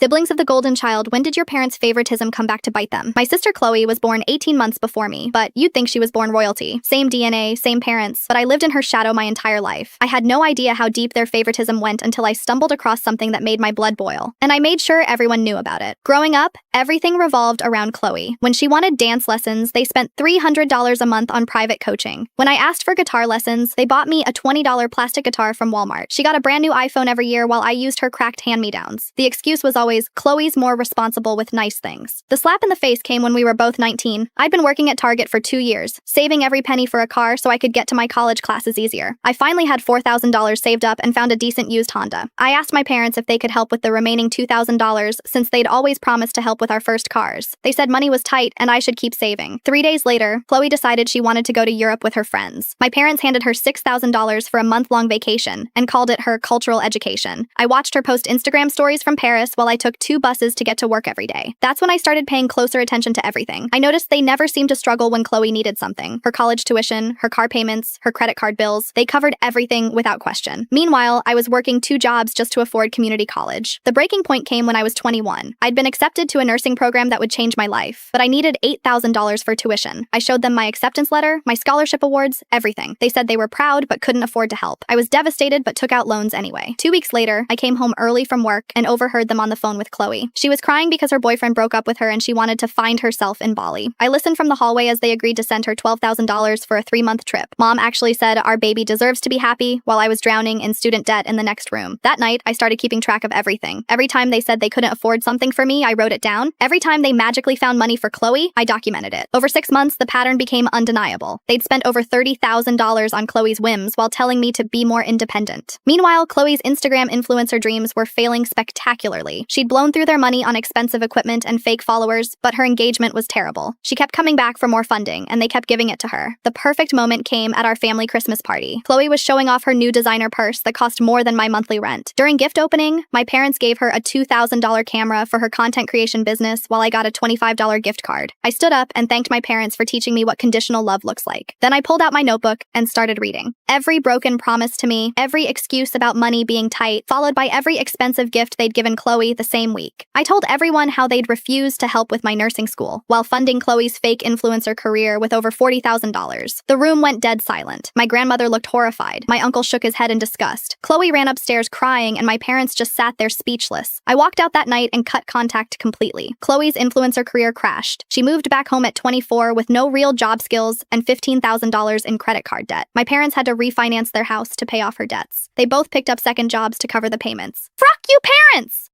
Siblings of the golden child, when did your parents' favoritism come back to bite them? My sister Chloe was born 18 months before me, but you'd think she was born royalty. Same DNA, same parents, but I lived in her shadow my entire life. I had no idea how deep their favoritism went until I stumbled across something that made my blood boil. And I made sure everyone knew about it. Growing up, everything revolved around Chloe. When she wanted dance lessons, they spent $300 a month on private coaching. When I asked for guitar lessons, they bought me a $20 plastic guitar from Walmart. She got a brand new iPhone every year while I used her cracked hand-me-downs. The excuse was always, Chloe's more responsible with nice things. The slap in the face came when we were both 19. I'd been working at Target for 2 years, saving every penny for a car so I could get to my college classes easier. I finally had $4,000 saved up and found a decent used Honda. I asked my parents if they could help with the remaining $2,000 since they'd always promised to help with our first cars. They said money was tight and I should keep saving. 3 days later, Chloe decided she wanted to go to Europe with her friends. My parents handed her $6,000 for a month-long vacation and called it her cultural education. I watched her post Instagram stories from Paris while I took 2 buses to get to work every day. That's when I started paying closer attention to everything. I noticed they never seemed to struggle when Chloe needed something. Her college tuition, her car payments, her credit card bills, they covered everything without question. Meanwhile, I was working 2 jobs just to afford community college. The breaking point came when I was 21. I'd been accepted to a nursing program that would change my life, but I needed $8,000 for tuition. I showed them my acceptance letter, my scholarship awards, everything. They said they were proud but couldn't afford to help. I was devastated but took out loans anyway. 2 weeks later, I came home early from work and overheard them on the phone with Chloe. She was crying because her boyfriend broke up with her and she wanted to find herself in Bali. I listened from the hallway as they agreed to send her $12,000 for a 3-month trip. Mom actually said our baby deserves to be happy while I was drowning in student debt in the next room. That night, I started keeping track of everything. Every time they said they couldn't afford something for me, I wrote it down. Every time they magically found money for Chloe, I documented it. Over 6 months, the pattern became undeniable. They'd spent over $30,000 on Chloe's whims while telling me to be more independent. Meanwhile, Chloe's Instagram influencer dreams were failing spectacularly. She'd blown through their money on expensive equipment and fake followers, but her engagement was terrible. She kept coming back for more funding, and they kept giving it to her. The perfect moment came at our family Christmas party. Chloe was showing off her new designer purse that cost more than my monthly rent. During gift opening, my parents gave her a $2,000 camera for her content creation business while I got a $25 gift card. I stood up and thanked my parents for teaching me what conditional love looks like. Then I pulled out my notebook and started reading. Every broken promise to me, every excuse about money being tight, followed by every expensive gift they'd given Chloe the same week. I told everyone how they'd refused to help with my nursing school, while funding Chloe's fake influencer career with over $40,000. The room went dead silent. My grandmother looked horrified. My uncle shook his head in disgust. Chloe ran upstairs crying, and my parents just sat there speechless. I walked out that night and cut contact completely. Chloe's influencer career crashed. She moved back home at 24 with no real job skills and $15,000 in credit card debt. My parents had to refinance their house to pay off her debts. They both picked up second jobs to cover the payments. Fuck you, parents!